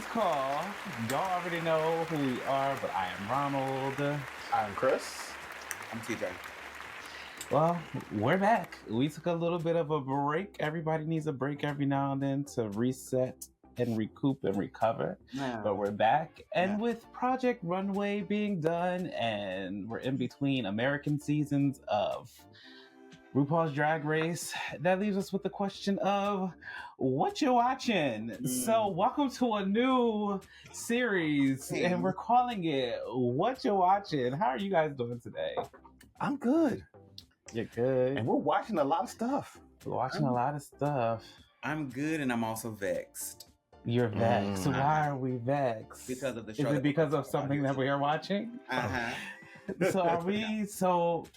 call. Y'all already know who we are, but I am Ronald. I'm Chris. I'm TJ. Well, we're back. We took a little bit of a break. Everybody needs a break every now and then to reset and recoup and recover. Yeah. But we're back. And with Project Runway being done, and we're in between American seasons of RuPaul's Drag Race, that leaves us with the question of what you watching. So welcome to a new series, and we're calling it What You Watching. How are you guys doing today? I'm good. You're good. And we're watching a lot of stuff. We're watching a lot of stuff. I'm good, and I'm also vexed. You're vexed. Why are we vexed? Because of the show. Is it because of something that we are watching? So are we? So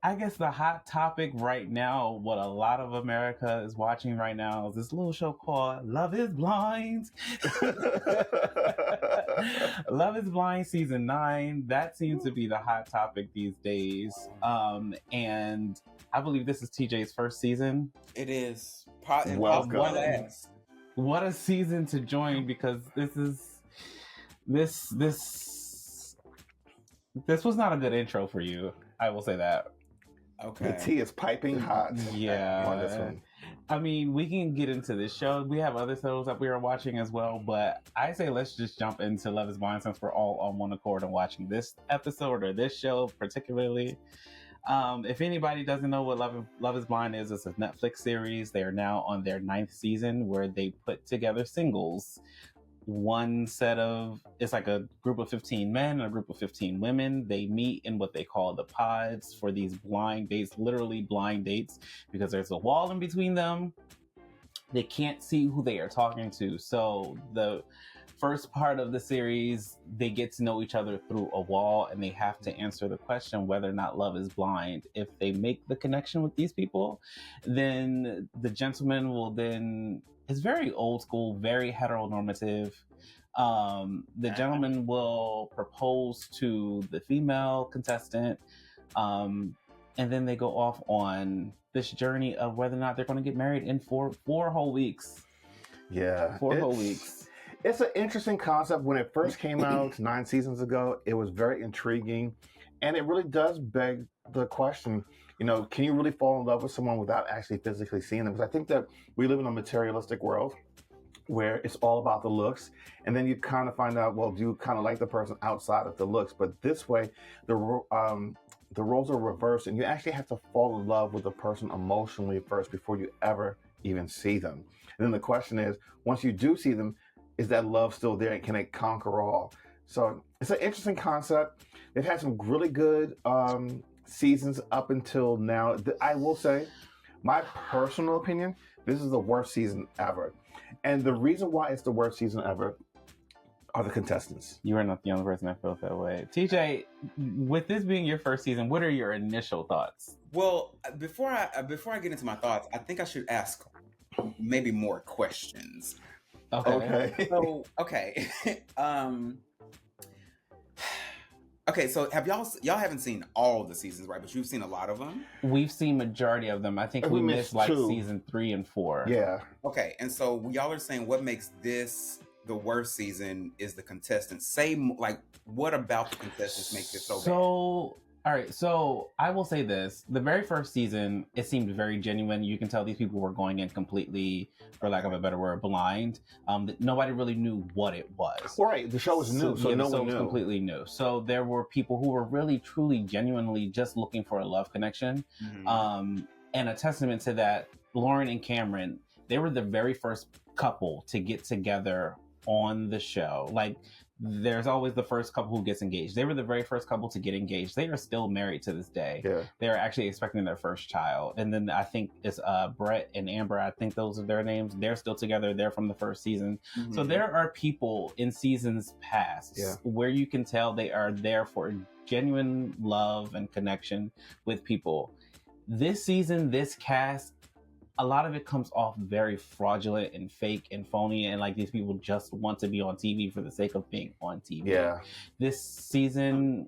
I guess the hot topic right now, what a lot of America is watching right now, is this little show called Love is Blind. Love is Blind season 9. That seems to be the hot topic these days. And I believe this is TJ's first season. It is. Welcome. What a season to join, because this was not a good intro for you. I will say that. Okay. The tea is piping hot. Yeah. On this one. I mean, we can get into this show. We have other shows that we are watching as well, but I say let's just jump into Love is Blind since we're all on one accord and watching this episode or this show particularly. If anybody doesn't know what Love is Blind is, it's a Netflix series. They are now on their 9th season where they put together singles. It's like a group of 15 men and a group of 15 women. They meet in what they call the pods for these blind dates, literally blind dates, because there's a wall in between them. They can't see who they are talking to. So the first part of the series, they get to know each other through a wall, and they have to answer the question whether or not love is blind. If they make the connection with these people, then the gentleman will then... It's very old school, very heteronormative. The gentleman will propose to the female contestant, and then they go off on this journey of whether or not they're going to get married in four whole weeks. Yeah. 4 whole weeks. It's an interesting concept. When it first came out 9 seasons ago, it was very intriguing. And it really does beg the question, can you really fall in love with someone without actually physically seeing them? Because I think that we live in a materialistic world where it's all about the looks. And then you kind of find out, well, do you kind of like the person outside of the looks? But this way, the roles are reversed, and you actually have to fall in love with the person emotionally first before you ever even see them. And then the question is, once you do see them, is that love still there, and can it conquer all? So it's an interesting concept. They've had some really good seasons up until now. I will say, my personal opinion, this is the worst season ever. And the reason why it's the worst season ever are the contestants. You are not the only person that felt that way. TJ, with this being your first season, what are your initial thoughts? Well, before I get into my thoughts, I think I should ask maybe more questions. Okay. So, okay. Okay, so have y'all haven't seen all of the seasons, right? But you've seen a lot of them. We've seen majority of them. I think we missed like 2. season 3 and 4. Yeah. Okay, and so y'all are saying what makes this the worst season is the contestants. What about the contestants makes it so bad? All right, so I will say this. The very first season, it seemed very genuine. You can tell these people were going in completely, for lack of a better word, blind. Nobody really knew what it was. Right, the show was new, so no one knew. Was completely new. So there were people who were really, truly, genuinely just looking for a love connection. Mm-hmm. And a testament to that, Lauren and Cameron, they were the very first couple to get together on the show. Like, there's always the first couple who gets engaged. They were the very first couple to get engaged. They are still married to this day. Yeah. They're actually expecting their first child. And then I think it's Brett and Amber. I think those are their names. They're still together. They're from the first season. Mm-hmm. So there are people in seasons past where you can tell they are there for genuine love and connection with people. This season, this cast, a lot of it comes off very fraudulent and fake and phony, and like these people just want to be on TV for the sake of being on TV. Yeah. This season,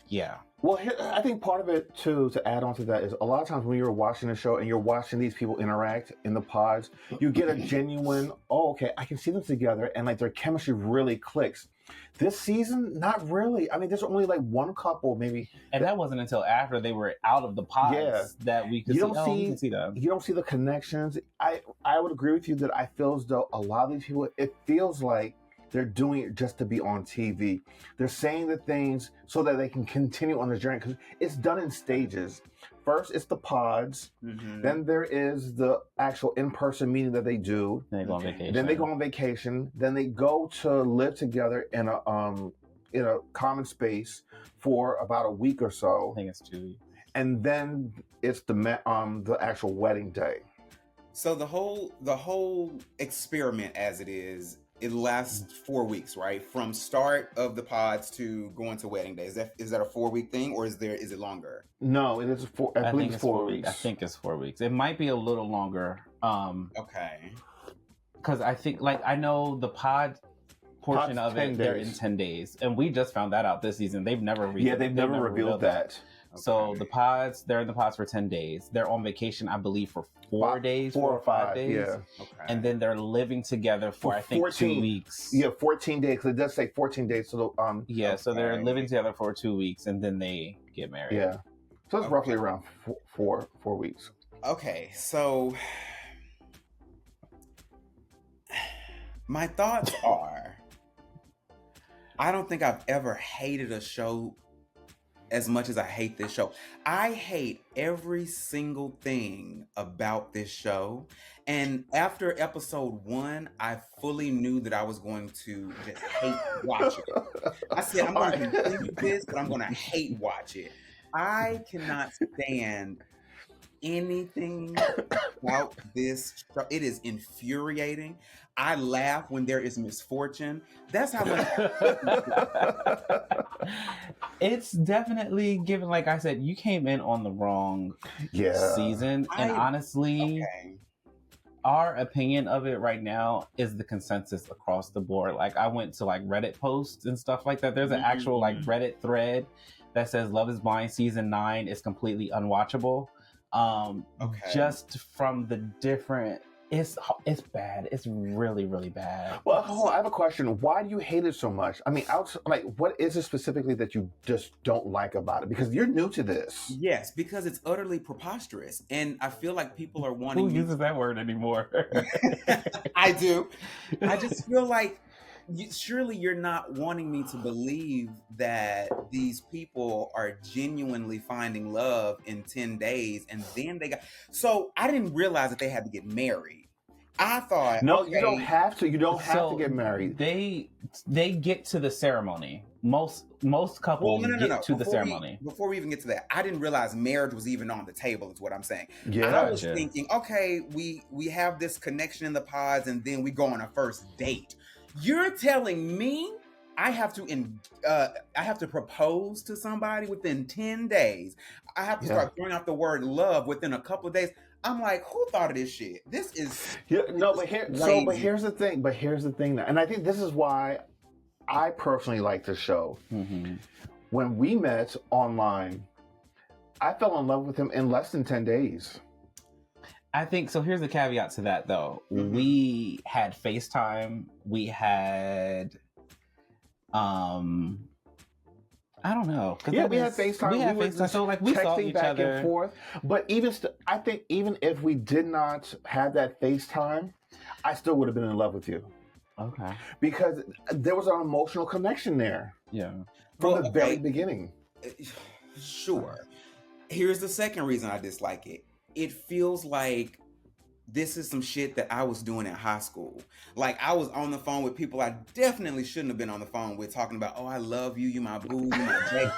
Yeah. Well, I think part of it too, to add on to that, is a lot of times when you're watching a show and you're watching these people interact in the pods, you get a genuine, oh, okay, I can see them together, and like their chemistry really clicks. This season, not really. I mean, there's only like one couple, maybe. And that wasn't until after they were out of the pods that we could You don't we can see them. You don't see the connections. I would agree with you that I feel as though a lot of these people, it feels like they're doing it just to be on TV. They're saying the things so that they can continue on the journey, because it's done in stages. First, it's the pods. Mhm. Then there is the actual in-person meeting that they do. Then they go on vacation. Then they go on vacation. Then they go to live together in a common space for about a week or I so, think it's 2 weeks. and then it's the actual wedding day. So the whole experiment, as it is, it lasts 4 weeks, right? From start of the pods to going to wedding day. Is that a 4-week thing, or is it longer? No, it is I believe it's 4 weeks. I think it's 4 weeks. It might be a little longer. Okay. Because I think, like, I know the pod portion Pod's of it, 10 they're days. in 10 days. And we just found that out this season. They've never They've never revealed that. So the pods, they're in the pods for 10 days. They're on vacation, I believe, for 4 days, 4 or 5 days. Yeah. Okay. And then they're living together for I think 14 2 weeks. Yeah, 14 days. 'Cause it does say 14 days. So Yeah, so they're Okay. living together for 2 weeks and then they get married. yeah. So it's roughly around four weeks. Okay, so my thoughts are, I don't think I've ever hated a show as much as I hate this show. I hate every single thing about this show. And after episode 1, I fully knew that I was going to just hate watch it. I said, I'm going to continue this, but I'm going to hate watch it. I cannot stand anything about this show. It is infuriating. I laugh when there is misfortune. That's how much. It's definitely given, like I said, you came in on the wrong season. And honestly, our opinion of it right now is the consensus across the board. Like, I went to like Reddit posts and stuff like that. There's an actual like Reddit thread that says Love is Blind season 9 is completely unwatchable. Just from the different, it's bad. It's really, really bad. Well, hold on, I have a question. Why do you hate it so much? I mean, what is it specifically that you just don't like about it? Because you're new to this. Yes, because it's utterly preposterous, and I feel like people are wanting. Who uses that word anymore? I do. I just feel like surely you're not wanting me to believe that these people are genuinely finding love in 10 days, and then they got. So I didn't realize that they had to get married. I thought, no, okay, you don't have to. You don't have to get married. They get to the ceremony. Most couples get to the ceremony. Before we even get to that, I didn't realize marriage was even on the table, is what I'm saying. Yeah. I was thinking, okay, we have this connection in the pods, and then we go on a first date. You're telling me I have to propose to somebody within 10 days. I have to start throwing out the word love within a couple of days. I'm like, who thought of this shit? This is but here's the thing. But here's the thing, and I think this is why I personally like this show. Mm-hmm. When we met online, I fell in love with him in less than 10 days. I think so. Here's the caveat to that, though. Mm-hmm. We had FaceTime. We had, I don't know. Yeah, we had FaceTime. We had FaceTime. So like we saw each back other and forth. But I think even if we did not have that FaceTime, I still would have been in love with you. Okay. Because there was an emotional connection there. Yeah. From the very beginning. Sure. Here's the second reason I dislike it. It feels like this is some shit that I was doing in high school. Like, I was on the phone with people I definitely shouldn't have been on the phone with, talking about, oh, I love you, you my boo, you my Jake.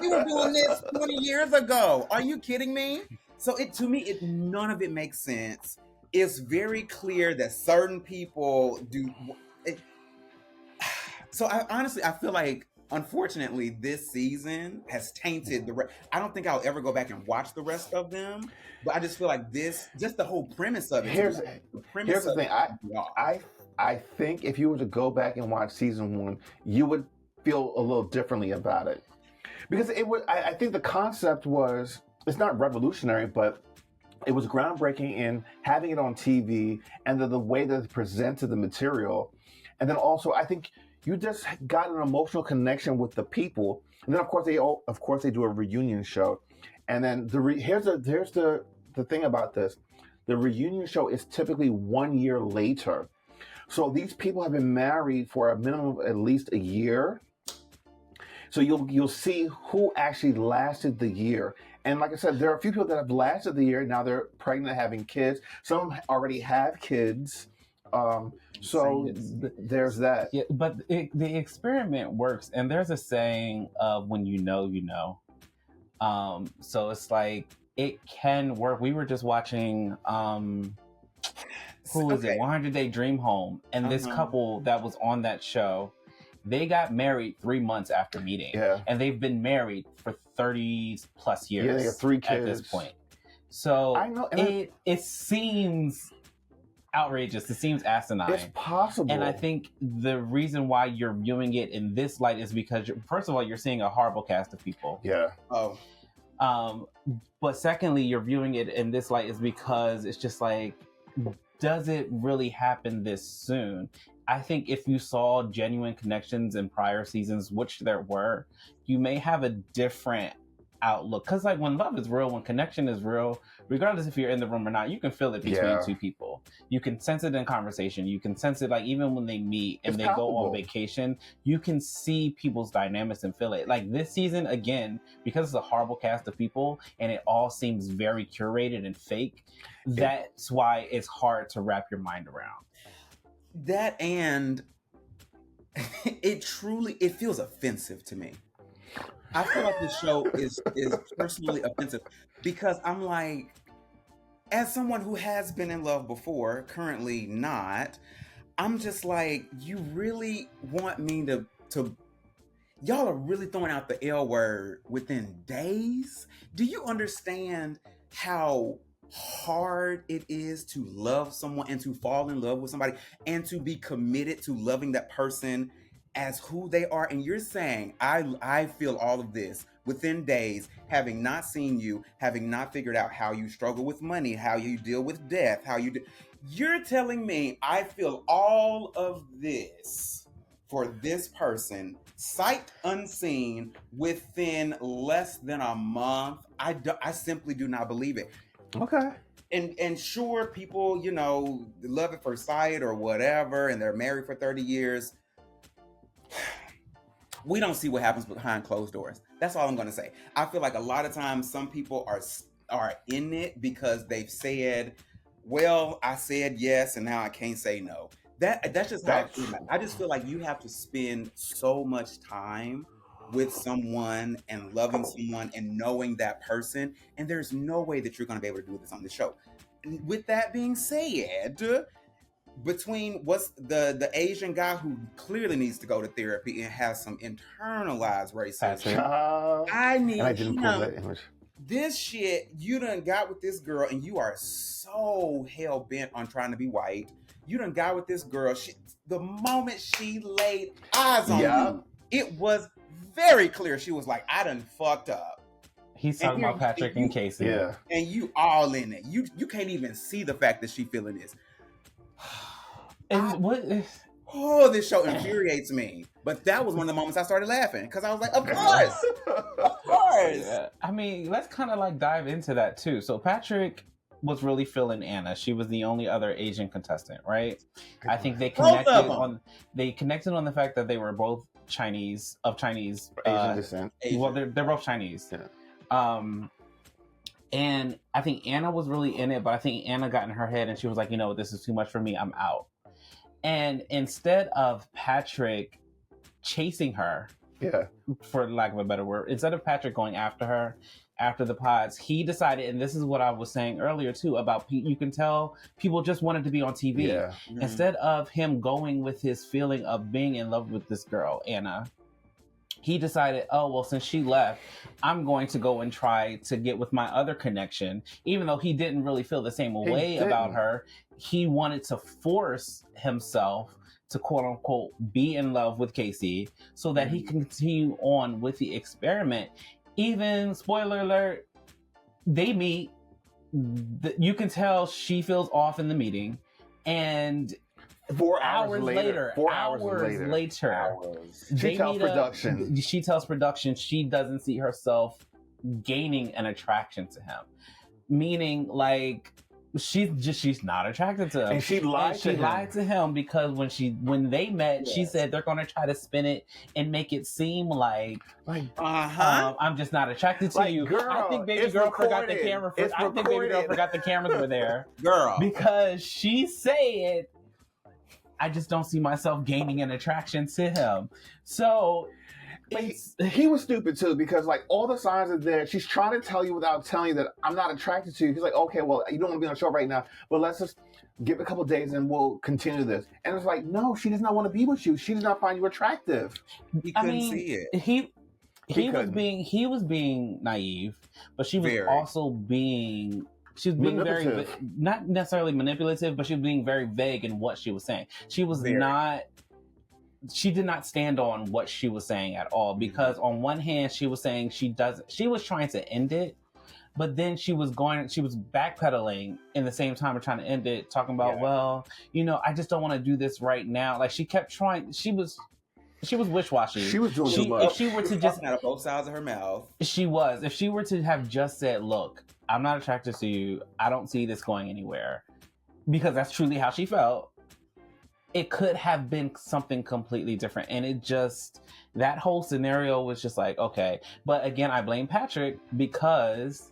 We were doing this 20 years ago. Are you kidding me? So to me, none of it makes sense. It's very clear that certain people do. So I feel like, unfortunately, this season has tainted the rest. I don't think I'll ever go back and watch the rest of them, but I just feel like just the whole premise of it. Here's the thing. I think if you were to go back and watch season 1, you would feel a little differently about it. Because it was, I think the concept was, it's not revolutionary, but it was groundbreaking in having it on TV and the way that it presented the material. And then also, I think you just got an emotional connection with the people. And then, of course, they do a reunion show. And then here's the thing about this: the reunion show is typically 1 year later. So these people have been married for a minimum of at least a year. So you'll see who actually lasted the year. And like I said, there are a few people that have lasted the year. Now they're pregnant, having kids. Some already have kids. So there's that. Yeah, but the experiment works. And there's a saying of when you know, you know. So it's like, it can work. We were just watching, who was it? 100 Day Dream Home. And this couple that was on that show, they got married 3 months after meeting. Yeah. And they've been married for 30 plus years. Yeah, they have 3 kids at this point. So I know, it seems outrageous. It seems asinine. It's possible. And I think the reason why you're viewing it in this light is because, first of all, you're seeing a horrible cast of people. Yeah. Oh. But secondly, you're viewing it in this light is because it's just like, does it really happen this soon? I think if you saw genuine connections in prior seasons, which there were, you may have a different outlook. Because like when love is real, when connection is real, regardless if you're in the room or not, you can feel it between two people. You can sense it in conversation. You can sense it like even when they meet and they go on vacation, you can see people's dynamics and feel it. Like this season, again, because it's a horrible cast of people and it all seems very curated and fake, that's why it's hard to wrap your mind around. That, and it feels offensive to me. I feel like this show is personally offensive because I'm like, as someone who has been in love before, currently not, I'm just like, you really want me to y'all are really throwing out the L word within days? Do you understand how hard it is to love someone and to fall in love with somebody and to be committed to loving that person as who they are? And you're saying, I feel all of this within days, having not seen you, having not figured out how you struggle with money, how you deal with death, you're telling me I feel all of this for this person, sight unseen, within less than a month. I simply do not believe it. Okay. And sure, people, love at first sight or whatever, and they're married for 30 years. We don't see what happens behind closed doors. That's all I'm going to say. I feel like a lot of times some people are in it because they've said, well, I said yes, and now I can't say no. That's just how I feel. I just feel like you have to spend so much time with someone and loving someone and knowing that person, and there's no way that you're going to be able to do this on the show. With that being said, between what's the Asian guy who clearly needs to go to therapy and has some internalized racism, I didn't pull that image. This shit you done got with this girl, and you are so hell bent on trying to be white. You done got with this girl. The moment she laid eyes on you, it was very clear she was like, I done fucked up. He's talking about Patrick and Casey. Yeah. And you all in it. You can't even see the fact that she feeling this. This show infuriates me. But that was one of the moments I started laughing because I was like, of course. Of course. Yeah. I mean, let's kind of like dive into that too. So Patrick was really feeling Anna. She was the only other Asian contestant, right? I think they connected on the fact that they were both Asian descent. Well, they're both Chinese. Yeah. And I think Anna was really in it, but I think Anna got in her head and she was like, this is too much for me. I'm out. And instead of Patrick chasing her, for lack of a better word, instead of Patrick going after her after the pods, he decided, and this is what I was saying earlier too, about you can tell people just wanted to be on TV. Yeah. Mm-hmm. Instead of him going with his feeling of being in love with this girl, Anna, he decided, since she left, I'm going to go and try to get with my other connection. Even though he didn't really feel the same way about her, he wanted to force himself to quote unquote be in love with Casey so that he can continue on with the experiment. Even, spoiler alert, they meet. You can tell she feels off in the meeting, and 4 hours later, she tells production. She tells production she doesn't see herself gaining an attraction to him, meaning like she's not attracted to him, and she lied to him because when they met, she said they're going to try to spin it and make it seem like I'm just not attracted to you. Girl, I think baby girl forgot the camera. I think baby girl forgot the cameras were there, girl, because she said, I just don't see myself gaining an attraction to him. So he was stupid too, because like all the signs are there. She's trying to tell you without telling you that I'm not attracted to you. He's like, okay, well, you don't want to be on the show right now, but let's just give it a couple of days and we'll continue this. And it's like, no, she does not want to be with you. She does not find you attractive. He couldn't see it. He was being naive, but she was also being. She was being very, not necessarily manipulative, but she was being very vague in what she was saying. She was not. She did not stand on what she was saying at all, because on one hand she was saying she was trying to end it, but then she was backpedaling in the same time of trying to end it, talking about, well, I just don't want to do this right now. Like she kept trying. She was wish-washy. She was doing too much. If she were to just out of both sides of her mouth, she was. If she were to have just said, look, I'm not attracted to you, I don't see this going anywhere, because that's truly how she felt, it could have been something completely different. And that whole scenario was just like, okay. But again, I blame Patrick, because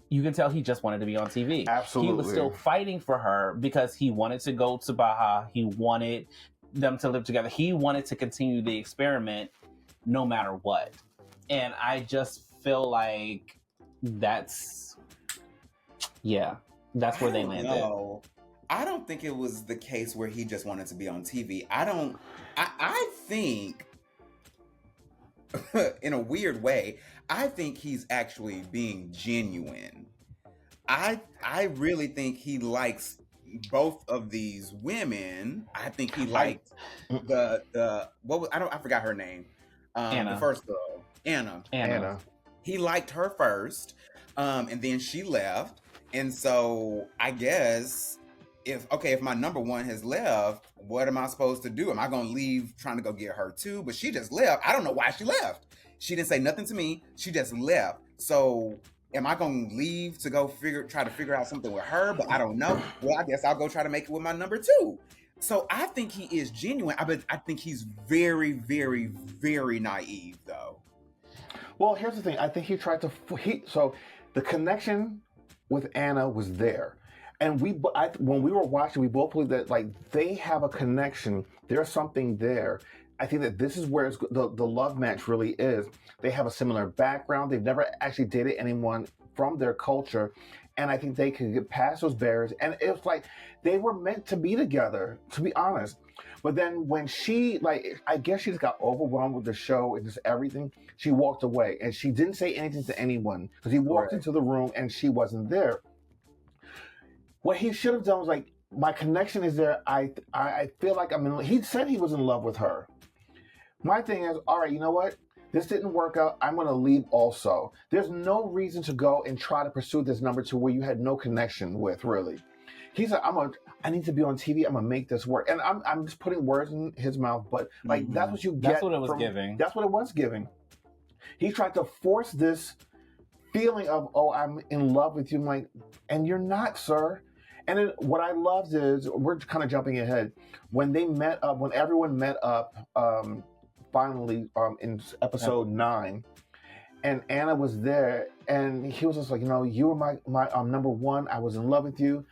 you can tell he just wanted to be on TV. Absolutely. He was still fighting for her because he wanted to go to Baja. He wanted them to live together. He wanted to continue the experiment no matter what. And I just feel like that's where they landed. I don't think it was the case where he just wanted to be on TV. I think, in a weird way, I think he's actually being genuine. I really think he likes both of these women. I think he liked I forgot her name. Anna. The first girl. Anna. He liked her first, and then she left. And so I guess if my number one has left, what am I supposed to do? Am I going to leave trying to go get her too? But she just left. I don't know why she left. She didn't say nothing to me. She just left. So am I going to leave to go try to figure out something with her? But I don't know. Well, I guess I'll go try to make it with my number two. So I think he is genuine. I think he's very, very, very naive though. Well, here's the thing. I think he tried to, so the connection with Anna was there. And when we were watching, we both believe that like they have a connection. There's something there. I think that this is where the love match really is. They have a similar background. They've never actually dated anyone from their culture. And I think they can get past those barriers. And it was like they were meant to be together, to be honest. But then when I guess she just got overwhelmed with the show and just everything, she walked away. And she didn't say anything to anyone because he walked into the room and she wasn't there. What he should have done was like, my connection is there. I feel like he said he was in love with her. My thing is, all right, you know what? This didn't work out. I'm going to leave also. There's no reason to go and try to pursue this number two where you had no connection with, really. He said, I need to be on TV. I'm going to make this work. And I'm just putting words in his mouth, but like, that's what you get. That's what it was giving. That's what it was giving. He tried to force this feeling of, I'm in love with you. I'm like, and you're not, sir. And then what I loved is, we're kind of jumping ahead, when everyone met up, finally, in episode 9, and Anna was there, and he was just like, you were my number one. I was in love with you.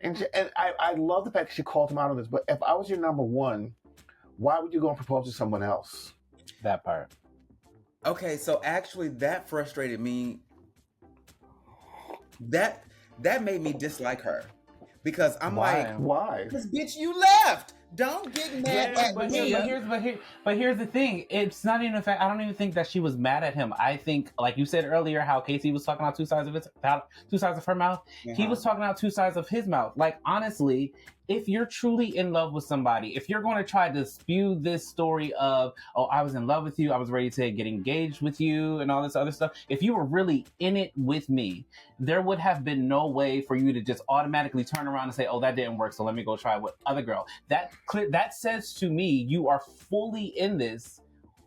And I love the fact that she called him out on this, but if I was your number one, why would you go and propose to someone else? That part. Okay, so actually that frustrated me. That made me dislike her. Because I'm why? Because bitch, you left. Don't get mad at me. But here's the thing. It's not even a fact. I don't even think that she was mad at him. I think, like you said earlier, how Casey was talking out two sides of her mouth. Uh-huh. He was talking out two sides of his mouth. Like, honestly, if you're truly in love with somebody, if you're going to try to spew this story of, oh, I was in love with you, I was ready to get engaged with you, and all this other stuff, if you were really in it with me, there would have been no way for you to just automatically turn around and say, oh, that didn't work, so let me go try with other girl. That says to me, you are fully in this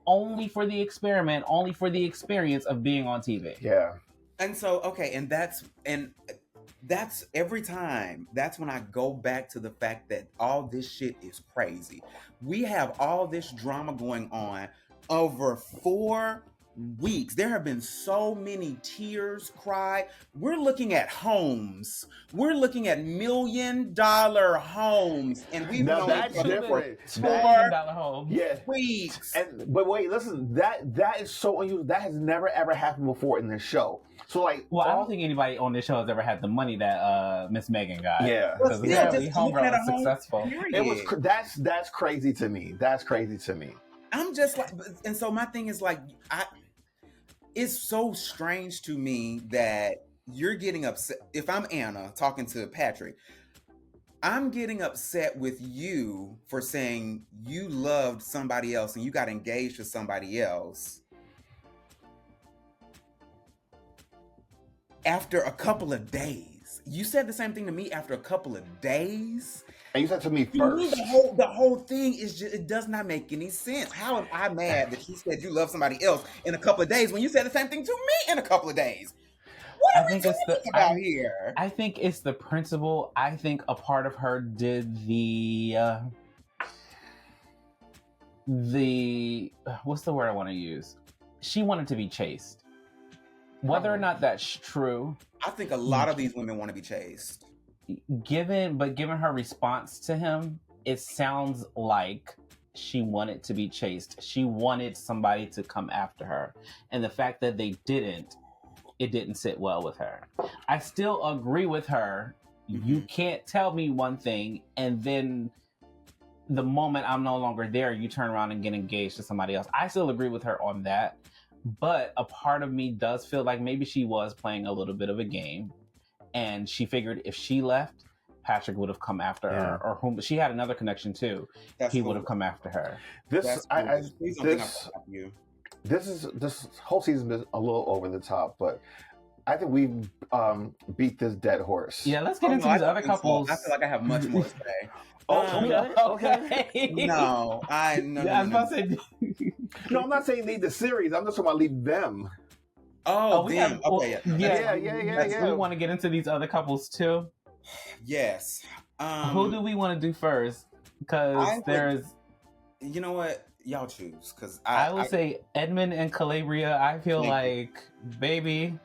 only for the experiment, only for the experience of being on TV. Yeah. And so, okay, and that's every time. That's when I go back to the fact that all this shit is crazy. We have all this drama going on over 4 weeks. There have been so many tears cried. We're looking at homes. We're looking at $1 million homes, and we've Now known that's each other for different. $2 million home. Yeah. weeks. But wait, listen, that is so unusual. That has never ever happened before in this show. So like, Well, I don't think anybody on this show has ever had the money that Miss Megan got. Yeah. Because Well, apparently just looking Homegirl at a is home, successful. period. it was that's crazy to me. That's crazy to me. I'm just like, and so my thing is like, it's so strange to me that you're getting upset. If I'm Anna talking to Patrick, I'm getting upset with you for saying you loved somebody else and you got engaged to somebody else after a couple of days. You said the same thing to me after a couple of days. And you said to me To me, first. the whole thing is just, it does not make any sense. How am I mad that you said you love somebody else in a couple of days when you said the same thing to me in a couple of days? What are we talking about here? I think it's the principle. I think a part of her did the what's the word I want to use? She wanted to be chased. Whether or not that's true, I think a lot of these women want to be chased. given her response to him, it sounds like she wanted to be chased. She wanted somebody to come after her. And the fact that they didn't, it didn't sit well with her. I still agree with her. Mm-hmm. You can't tell me one thing and then the moment I'm no longer there, you turn around and get engaged to somebody else. I still agree with her on that. But a part of me does feel like maybe she was playing a little bit of a game. And she figured if she left, Patrick would have come after her, or whom she had another connection too. He would have come after her. This whole season is a little over the top, but I think we beat this dead horse. Yeah, let's get into these other couples. So. I feel like I have much more to say. Okay. No, I was about to say. No, I'm not saying leave the series. I'm just talking about leave them. Oh, them. Okay, yeah. We want to get into these other couples too. Yes. Who do we want to do first? Because there's. You know what? Y'all choose. Because I would say Edmund and Calabria. I feel like, baby.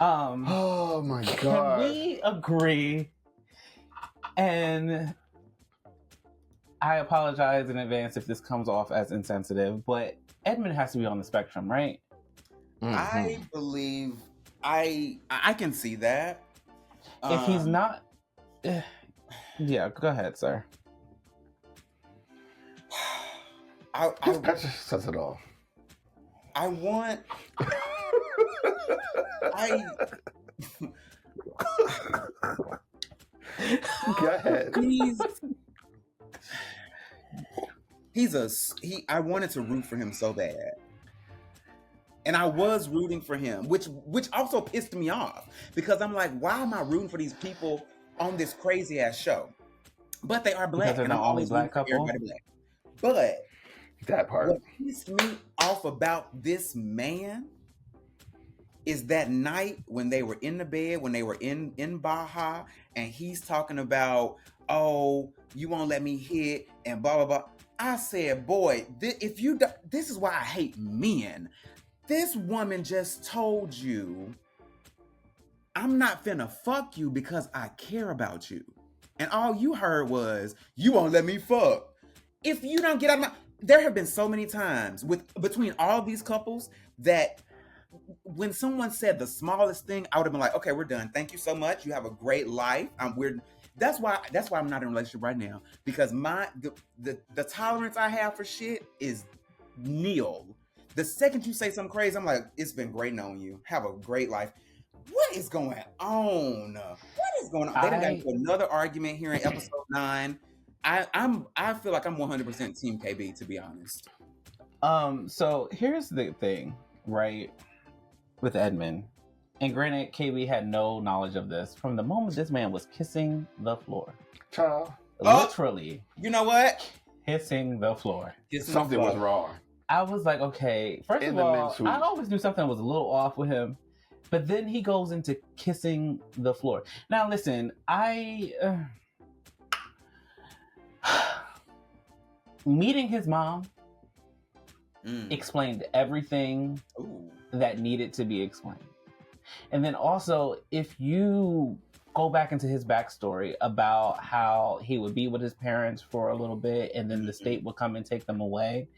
Oh my God. Can we agree? And I apologize in advance if this comes off as insensitive, but Edmund has to be on the spectrum, right? Mm-hmm. I believe I can see that. If he's not, yeah, go ahead, sir. That just says it all. I want. Go ahead. I wanted to root for him so bad. And I was rooting for him, which also pissed me off because I'm like, why am I rooting for these people on this crazy ass show? But they are black. Because they're the only black couple. Black. But that part. What pissed me off about this man is that night when they were in the bed, when they were in Baja, and he's talking about, oh, you won't let me hit, and blah, blah, blah. I said, boy, this is why I hate men. This woman just told you, I'm not finna fuck you because I care about you. And all you heard was, you won't let me fuck. If you don't get out of my... There have been so many times between all these couples that when someone said the smallest thing, I would have been like, okay, we're done. Thank you so much. You have a great life. That's why I'm not in a relationship right now, because the tolerance I have for shit is nil. The second you say something crazy, I'm like, it's been great knowing you. Have a great life. What is going on? What is going on? They done got into another argument here in episode 9. I feel like I'm 100% Team KB, to be honest. So here's the thing, right? With Edmund, and granted, KB had no knowledge of this from the moment this man was kissing the floor. Child. Literally. You know what? Kissing the floor. Something was wrong. I was like, okay. First of all, I always knew something was a little off with him. But then he goes into kissing the floor. Now, listen, meeting his mom explained everything that needed to be explained. And then also, if you go back into his backstory about how he would be with his parents for a little bit and then the state would come and take them away,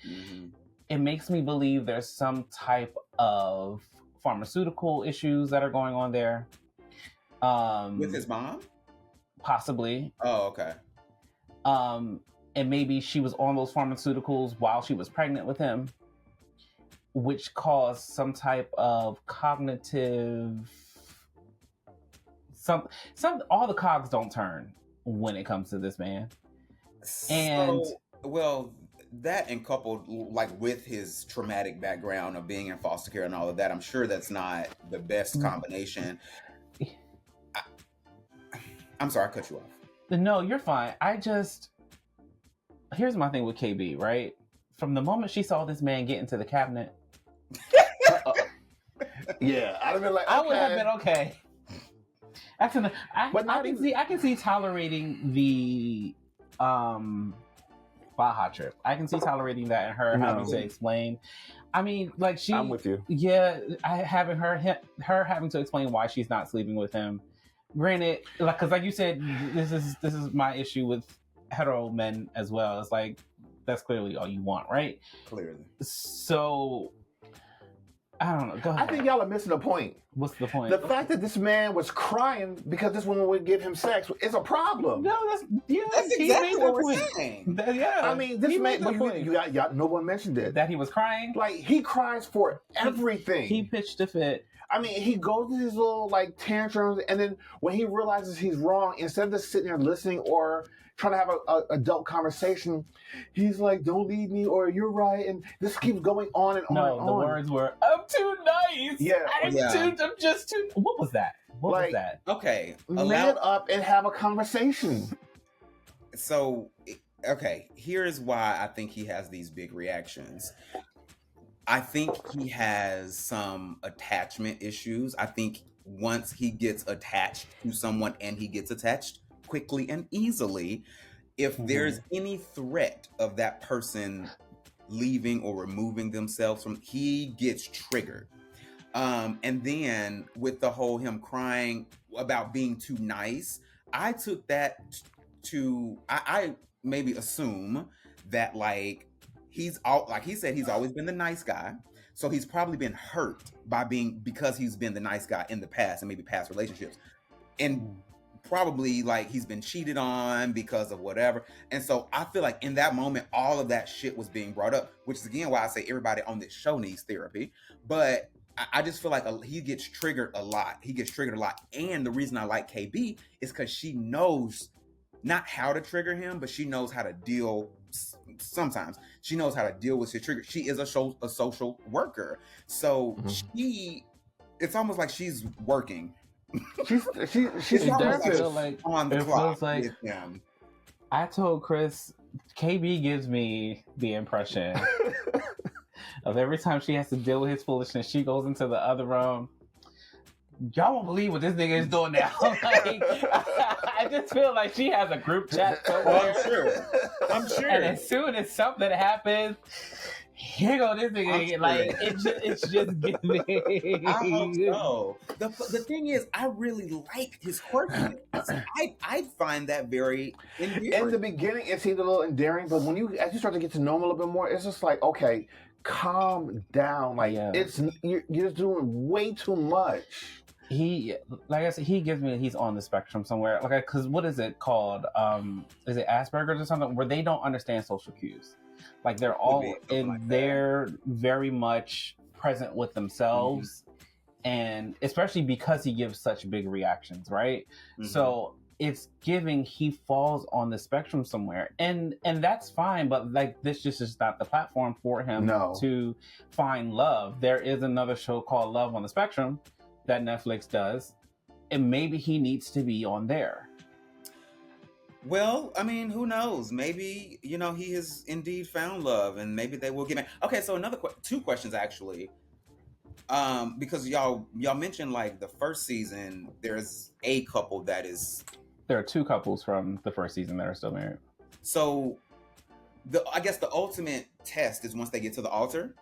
it makes me believe there's some type of pharmaceutical issues that are going on there. With his mom? Possibly. Oh, okay. And maybe she was on those pharmaceuticals while she was pregnant with him, which caused some type of cognitive... all the cogs don't turn when it comes to this man. And that and coupled like with his traumatic background of being in foster care and all of that, I'm sure that's not the best combination. I'm sorry, I cut you off. No, you're fine. Here's my thing with KB, right? From the moment she saw this man get into the cabinet, yeah, I'd have been like, okay. I would have been okay. I can see tolerating the Baja trip. I can see tolerating that and her having to explain. I mean, like I'm with you. Yeah, having her having to explain why she's not sleeping with him. Granted, because like you said, this is my issue with hetero men as well. It's like that's clearly all you want, right? Clearly. So I don't know. Go ahead. I think y'all are missing the point. What's the point? The fact that this man was crying because this woman would give him sex is a problem. No, that's exactly what we're saying. I mean, this man, no one mentioned it. That he was crying? Like, he cries for everything. He pitched a fit. I mean, he goes to his little, like, tantrums, and then when he realizes he's wrong, instead of just sitting there listening or trying to have an adult conversation, he's like, don't leave me, or you're right, and this keeps going on and on and on. No, the words were, I'm too nice. Yeah. I'm just too... What was that? What was that? Okay. Man up and have a conversation. So, okay, here's why I think he has these big reactions. I think he has some attachment issues. I think once he gets attached to someone and he gets attached quickly and easily, if there's any threat of that person leaving or removing themselves from, he gets triggered. And then with the whole him crying about being too nice, I took that to, I maybe assume that like like he said, he's always been the nice guy. So he's probably been hurt because he's been the nice guy in the past and maybe past relationships. And probably like he's been cheated on because of whatever. And so I feel like in that moment, all of that shit was being brought up, which is again why I say everybody on this show needs therapy. But I just feel like he gets triggered a lot. And the reason I like KB is because she knows not how to trigger him, but she knows how to deal. Sometimes she knows how to deal with his trigger. She is a social worker. So it's almost like she's working. She's like on the clock with him. I told Chris, KB gives me the impression of every time she has to deal with his foolishness, she goes into the other room. Y'all won't believe what this nigga is doing now. Like, I just feel like she has a group chat somewhere. I'm sure. And as soon as something happens, here go this nigga. Like it's just giving. I hope so. The thing is, I really like his quirkiness. I find that very endearing. In the beginning, it seemed a little endearing, but as you start to get to know him a little bit more, it's just like, okay, calm down. Like you're just doing way too much. He, like I said, he gives me he's on the spectrum somewhere. Like, because what is it called? Is it Asperger's or something? Where they don't understand social cues. Like they're all they're very much present with themselves, and especially because he gives such big reactions, right? Mhm. So it's giving he falls on the spectrum somewhere, and that's fine, but like this just is not the platform for him No. to find love. There is another show called Love on the Spectrum that Netflix does, and maybe he needs to be on there. Well, I mean, who knows? Maybe, you know, he has indeed found love, and maybe they will get married. Okay, so another two questions actually. Because y'all mentioned like the first season, there's a couple that is. There are two couples from the first season that are still married. So, I guess the ultimate test is once they get to the altar.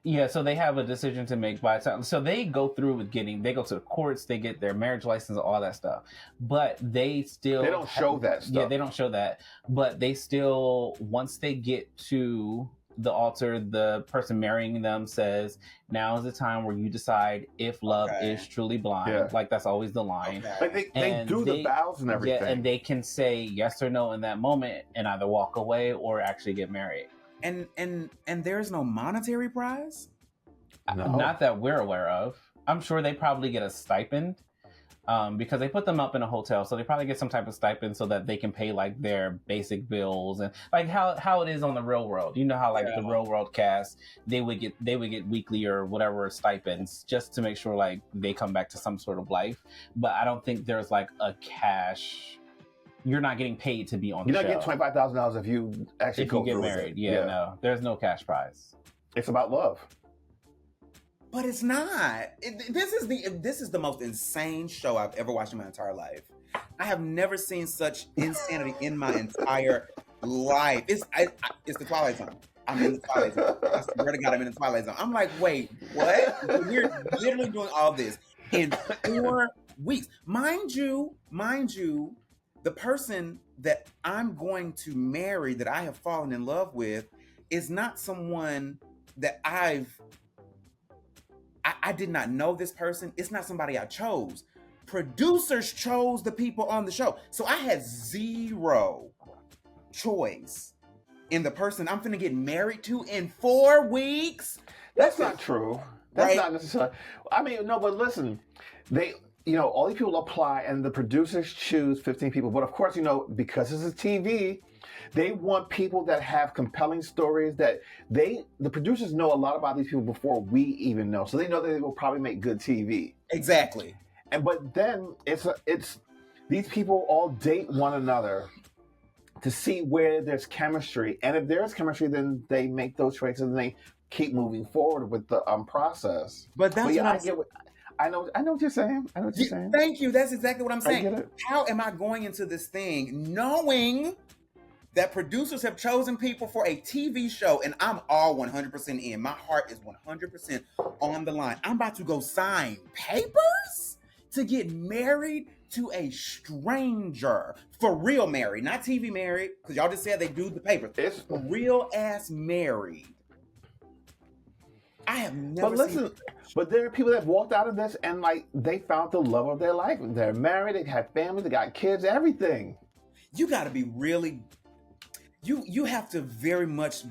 Yeah, so they have a decision to make by the time. So they go through with they go to the courts, they get their marriage license, all that stuff. But they don't show that stuff. Yeah, they don't show that. But they still, once they get to the altar, the person marrying them says, now is the time where you decide if love is truly blind. Yeah. Like, that's always the line. Like they do the vows and everything. Yeah, and they can say yes or no in that moment and either walk away or actually get married. And there's no monetary prize? No. Not that we're aware of. I'm sure they probably get a stipend because they put them up in a hotel, so they probably get some type of stipend so that they can pay like their basic bills and like how it is on the Real World. You know how like the Real World cast, they would get weekly or whatever stipends just to make sure like they come back to some sort of life. But I don't think there's like a cash. You're not getting paid to be on the show. You're not getting $25,000 if you actually get married. Yeah, no, there's no cash prize. It's about love. But it's not. This is the most insane show I've ever watched in my entire life. I have never seen such insanity in my entire life. It's the Twilight Zone. I'm in the Twilight Zone. I swear to God, I'm in the Twilight Zone. I'm like, wait, what? We're literally doing all this in 4 weeks. Mind you, the person that I'm going to marry, that I have fallen in love with, is not someone that I did not know this person. It's not somebody I chose. Producers chose the people on the show. So I had zero choice in the person I'm finna get married to in 4 weeks. That's not true. That's not necessarily. I mean, no, but listen, all these people apply and the producers choose 15 people. But of course, because this is TV, they want people that have compelling stories that the producers know a lot about these people before we even know. So they know that they will probably make good TV. Exactly. But then it's these people all date one another to see where there's chemistry. And if there's chemistry, then they make those choices and they keep moving forward with the process. But that's I know what you're saying. Thank you. That's exactly what I'm saying. How am I going into this thing knowing that producers have chosen people for a TV show and I'm all 100% in? My heart is 100% on the line. I'm about to go sign papers to get married to a stranger. For real married, not TV married, because y'all just said they do the papers. It's for real ass married. I have never seen. But there are people that have walked out of this and like they found the love of their life. They're married, they have families, they got kids, everything. You got to be really. You have to very much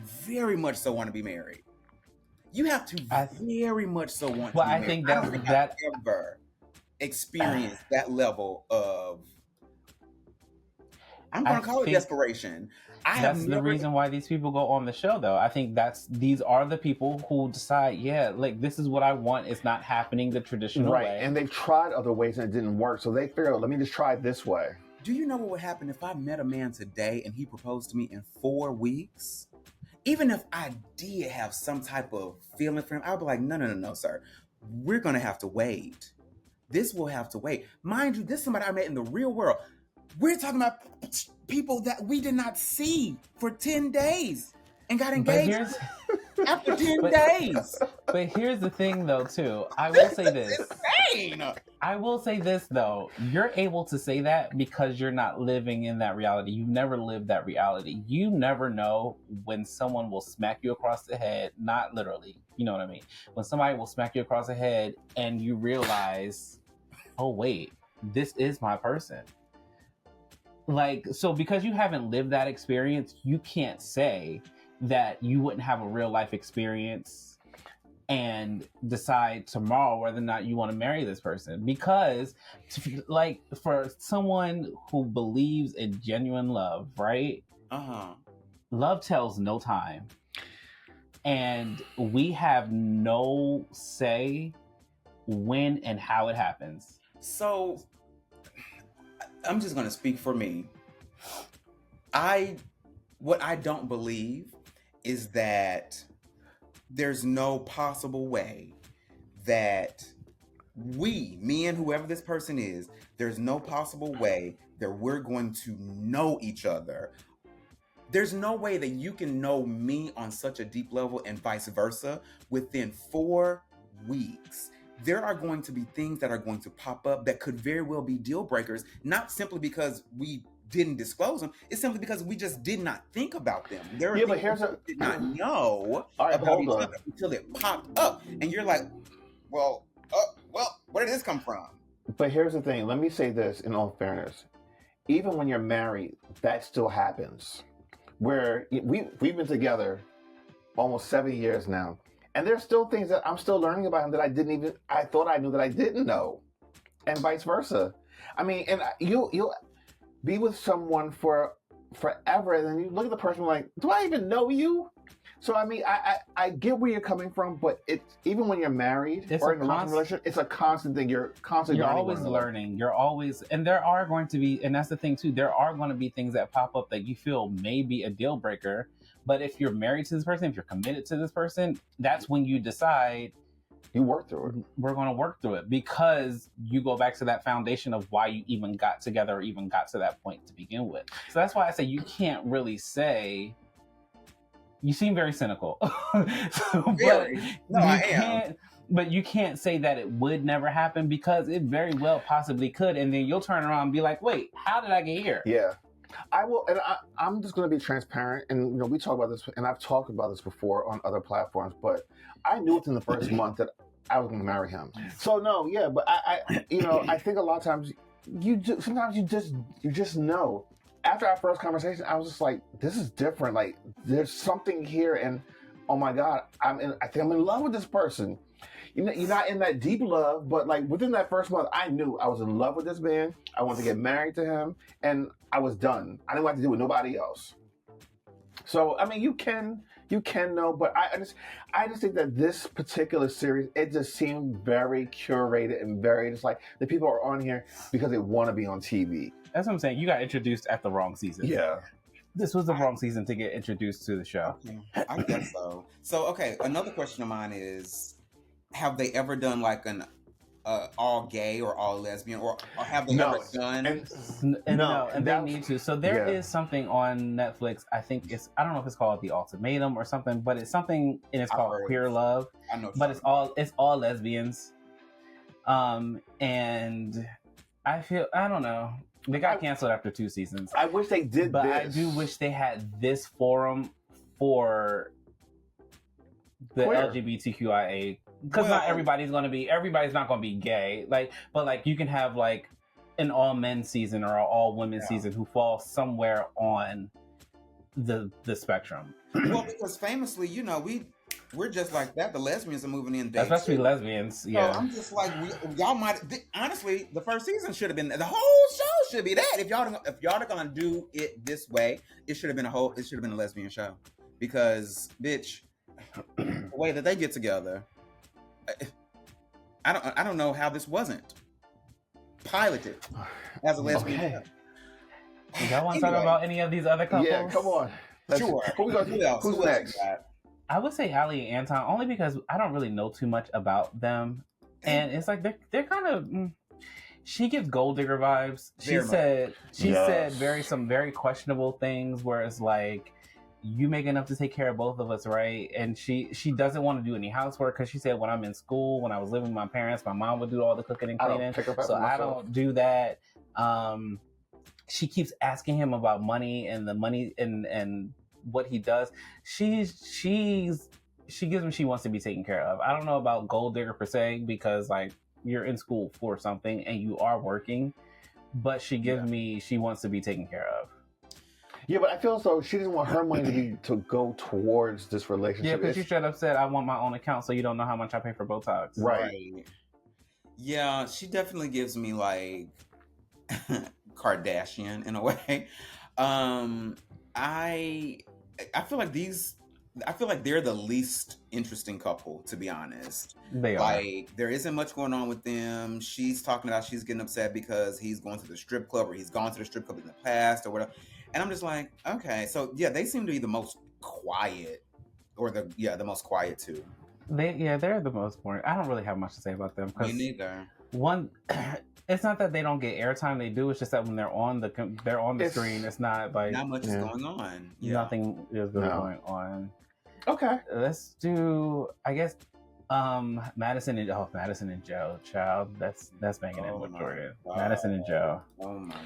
so want to be married. You have to very much so want to be married. Well, I think I've ever experienced that level of. I'm going to call it desperation. That's the reason why these people go on the show, though. I think these are the people who decide, this is what I want. It's not happening the traditional way. And they've tried other ways and it didn't work. So they figured, let me just try it this way. Do you know what would happen if I met a man today and he proposed to me in 4 weeks? Even if I did have some type of feeling for him, I would be like, no, sir. We're going to have to wait. This will have to wait. Mind you, this is somebody I met in the real world. We're talking about people that we did not see for 10 days and got engaged after 10 days. But here's the thing, though, too. I will say this. Insane. I will say this, though. You're able to say that because you're not living in that reality. You've never lived that reality. You never know when someone will smack you across the head. Not literally. You know what I mean? When somebody will smack you across the head and you realize, oh, wait, this is my person. So because you haven't lived that experience, you can't say that you wouldn't have a real life experience and decide tomorrow whether or not you want to marry this person. Because, like, for someone who believes in genuine love, right? Love tells no time. And we have no say when and how it happens. So, I'm just going to speak for me. What I don't believe is that there's no possible way that me and whoever this person is, there's no possible way that we're going to know each other. There's no way that you can know me on such a deep level and vice versa within 4 weeks. There are going to be things that are going to pop up that could very well be deal breakers, not simply because we didn't disclose them. It's simply because we just did not think about them. There are things we did not know about each other until it popped up. And you're like, well, where did this come from? But here's the thing. Let me say this in all fairness. Even when you're married, that still happens. Where we've been together almost 7 years now. And there's still things that I'm still learning about him that I thought I knew that I didn't know. And vice versa. I mean, and you'll be with someone for forever, and then you look at the person like, do I even know you? So I mean, I get where you're coming from, but it's even when you're married or in a long relationship, it's a constant thing. You're constantly learning. You're always, and there are going to be, and that's the thing too. There are going to be things that pop up that you feel may be a deal breaker. But if you're married to this person, if you're committed to this person, that's when you decide. You work through it. We're going to work through it, because you go back to that foundation of why you even got together or even got to that point to begin with. So that's why I say you can't really say. You seem very cynical. I am. But you can't say that it would never happen, because it very well possibly could. And then you'll turn around and be like, wait, how did I get here? Yeah. I will, and I'm just going to be transparent. And, we talk about this, and I've talked about this before on other platforms, but I knew within the first month that I was going to marry him. So no, yeah, but I think a lot of times sometimes you just know. After our first conversation, I was just like, this is different. Like, there's something here, and oh my God, I think I'm in love with this person. You're not in that deep love, but like within that first month, I knew I was in love with this man. I wanted to get married to him, and I was done. I didn't want to do it with nobody else. So I mean, you can know, but I just think that this particular series, it just seemed very curated and very just like the people are on here because they want to be on TV. That's what I'm saying. You got introduced at the wrong season. Yeah. This was the wrong season to get introduced to the show. Okay. I guess so. So, okay, another question of mine is, have they ever done like an all gay or all lesbian, or have they ever done? And they need to. So there is something on Netflix. I think I don't know if it's called The Ultimatum or something, but it's something, and it's called Queer Love. I know, but it's all lesbians. And I don't know. They got canceled after 2 seasons. I wish they did, but I do wish they had this forum for the LGBTQIA, because not everybody's not going to be gay. But you can have like an all men season or an all women season who fall somewhere on the spectrum. Well, because famously, we're just like that. The lesbians are moving in. Especially lesbians. Yeah. So I'm just like, y'all might. Honestly, the first season should have been. The whole show should be that. If y'all are gonna do it this way, it should have been a lesbian show. Because, bitch, the way that they get together, I don't know how this wasn't piloted as a lesbian show. Y'all want to talk about any of these other couples? Yeah, come on. Sure. Who's next? I would say Allie and Anton, only because I don't really know too much about them, and it's like they're kind of. She gives gold digger vibes. She said some very questionable things, where it's like, you make enough to take care of both of us, right? And she doesn't want to do any housework, because she said, when I'm in school, when I was living with my parents, my mom would do all the cooking and cleaning, so I don't do that. She keeps asking him about money and the money and what he does. She gives him, she wants to be taken care of. I don't know about gold digger per se, because like, you're in school for something and you are working, but she gives me, she wants to be taken care of. Yeah, but I feel as though she doesn't want her money to go towards this Yeah, relationship. because she straight up said, "I want my own account, so you don't know how much I pay for Botox." Right. Yeah, she definitely gives me like Kardashian in a way. I feel like they're the least interesting couple, to be honest. They are. Like, there isn't much going on with them. She's talking about she's getting upset because he's going to the strip club, or he's gone to the strip club in the past or whatever. And I'm just like, okay, so yeah, they seem to be the most quiet, or the most quiet too. They're the most boring. I don't really have much to say about them Me because neither. one, it's not that they don't get airtime. They do. It's just that when they're on the screen, it's not like Not much is going on. Yeah. nothing is really going on. Okay. Let's do, I guess, Madison and Joe. Child, that's Megan and with Jordan. God. Madison and Joe. Oh my god.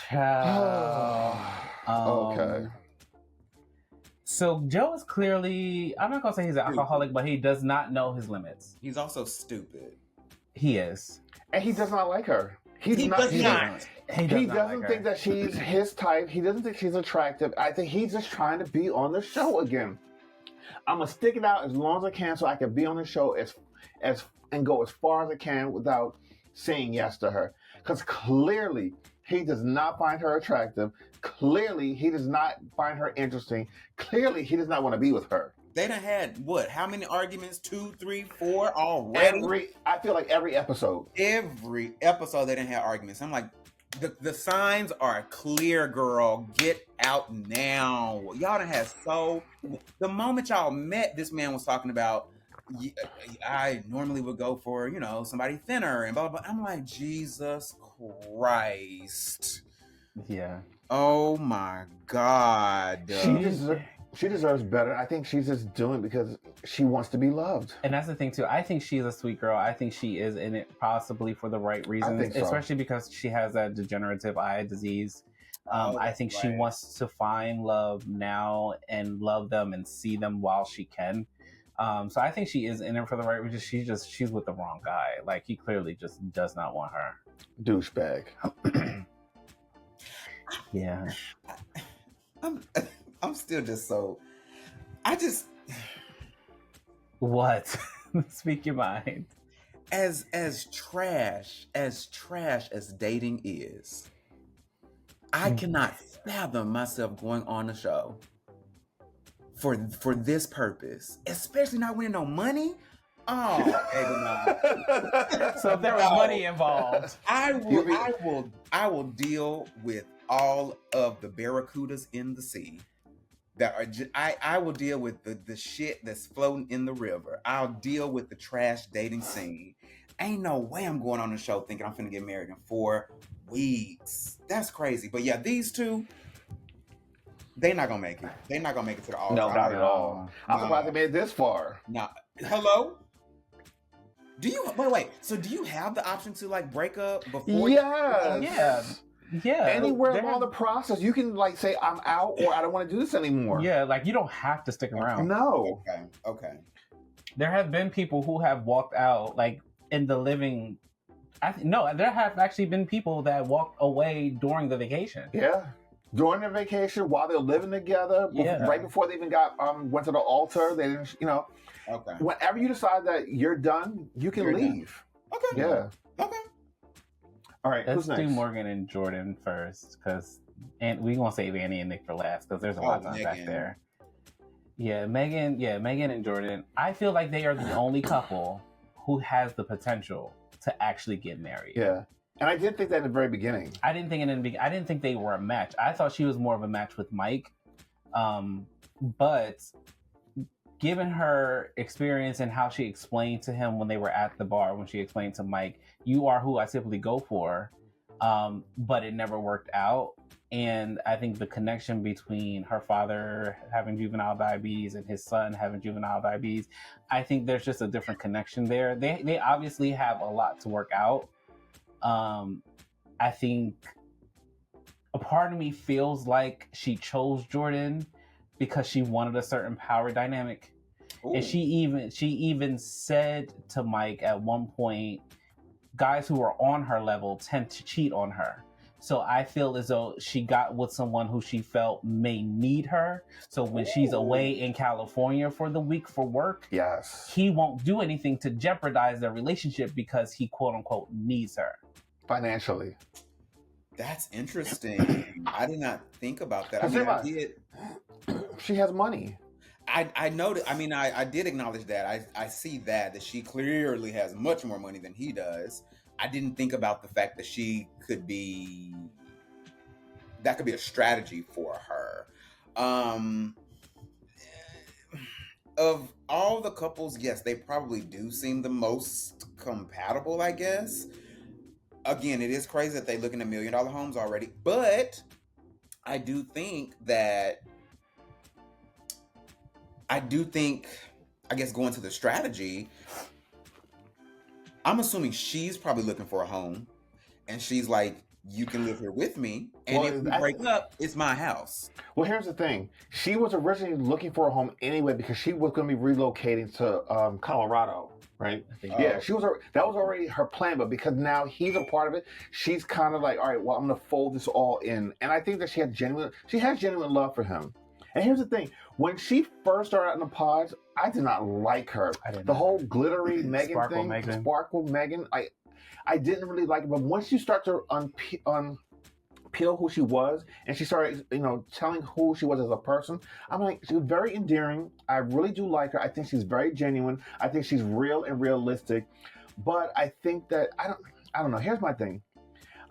Child. Okay. So Joe is clearly, I'm not gonna say he's an alcoholic, but he does not know his limits. He's also stupid. He is. And he does not like her. He doesn't think that she's his type. He doesn't think she's attractive. I think he's just trying to be on the show again. I'm gonna stick it out as long as I can so I can be on the show and go as far as I can without saying yes to her. Because clearly he does not find her attractive. Clearly he does not find her interesting. Clearly he does not want to be with her. They done had what? How many arguments? 2, 3, 4 already? I feel like every episode. Every episode they done had arguments. I'm like, the signs are clear, girl. Get out now. Y'all done had the moment y'all met, this man was talking about, I normally would go for, somebody thinner and blah, blah, blah. I'm like, Jesus Christ. Yeah. Oh my God. She deserves better. I think she's just doing it because she wants to be loved. And that's the thing too. I think she's a sweet girl. I think she is in it possibly for the right reasons, I think so. Especially because she has that degenerative eye disease. I think she wants to find love now and love them and see them while she can. So I think she is in it for the right reasons. She's with the wrong guy. Like, he clearly just does not want her. Douchebag. Yeah. I'm still just so. What? Speak your mind. As trash as dating is, I cannot fathom myself going on a show for this purpose, especially not winning no money. Oh, baby, no. So if there was money involved, I will deal with all of the barracudas in the sea. That are I will deal with the shit that's floating in the river. I'll deal with the trash dating scene. Ain't no way I'm going on the show thinking I'm finna get married in 4 weeks. That's crazy. But yeah, these two, they're not gonna make it. They're not gonna make it to the all. No, not at all. I'm surprised they made it this far. No. Hello? Do you wait? So do you have the option to like break up before? Yes. Yeah. Anywhere along the process, you can like say I'm out or I don't want to do this anymore. Yeah, like you don't have to stick around. No. Okay. There have been people who have walked out like in the living. There have actually been people that walked away during the vacation. Yeah. During their vacation, while they're living together, right before they even went to the altar, they didn't, Okay. Whenever you decide that you're done, you're leave. Done. Okay. Yeah. Okay. All right, Let's who's next? do Morgan and Jordan first, and we gonna save Annie and Nick for last because there's a lot to unpack there. Yeah, Megan and Jordan. I feel like they are the only couple who has the potential to actually get married. Yeah, and I did think that in the very beginning. I didn't think they were a match. I thought she was more of a match with Mike, but given her experience and how she explained to him when they were at the bar, when she explained to Mike, you are who I typically go for, but it never worked out. And I think the connection between her father having juvenile diabetes and his son having juvenile diabetes, I think there's just a different connection there. They obviously have a lot to work out. I think a part of me feels like she chose Jordan because she wanted a certain power dynamic. Ooh. And she even said to Mike at one point, guys who are on her level tend to cheat on her. So I feel as though she got with someone who she felt may need her. So when she's away in California for the week for work, Yes. he won't do anything to jeopardize their relationship because he quote unquote needs her. Financially. That's interesting. I did not think about that. I mean, I did. She has money. I noticed. I mean, I did acknowledge that. I see that she clearly has much more money than he does. I didn't think about the fact that that could be a strategy for her. Of all the couples, yes, they probably do seem the most compatible, I guess. Again, it is crazy that they looking at $1 million homes already, but I think, I guess going to the strategy, I'm assuming she's probably looking for a home, and she's like, you can live here with me, and if we break up, it's my house. Well, here's the thing. She was originally looking for a home anyway because she was going to be relocating to Colorado, right? Yeah, that was already her plan, but because now he's a part of it, she's kind of like, all right, well, I'm going to fold this all in. And I think that she has genuine love for him. And here's the thing. When she first started out in the pods, I did not like her. The whole glittery Megan thing, Sparkle Megan, I didn't really like it. But once you start to unpeel who she was, and she started, telling who she was as a person, I'm like, she was very endearing. I really do like her. I think she's very genuine. I think she's real and realistic. But I think that, I don't know. Here's my thing.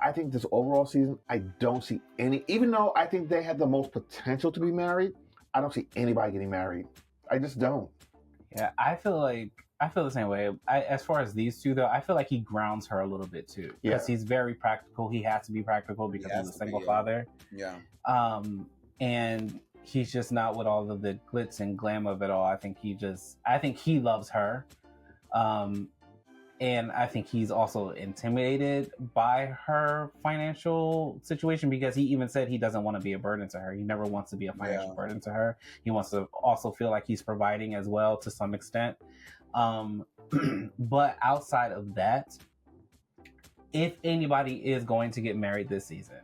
I think this overall season, I don't see any, even though I think they had the most potential to be married, I don't see anybody getting married. I just don't. Yeah, I feel the same way. As far as these two, though, I feel like he grounds her a little bit too, because he's very practical. He has to be practical because he's a single father. Yeah. And he's just not with all of the glitz and glam of it all. I think he loves her. And I think he's also intimidated by her financial situation, because he even said he doesn't want to be a burden to her. He never wants to be a financial burden to her. He wants to also feel like he's providing as well to some extent. But outside of that, if anybody is going to get married this season,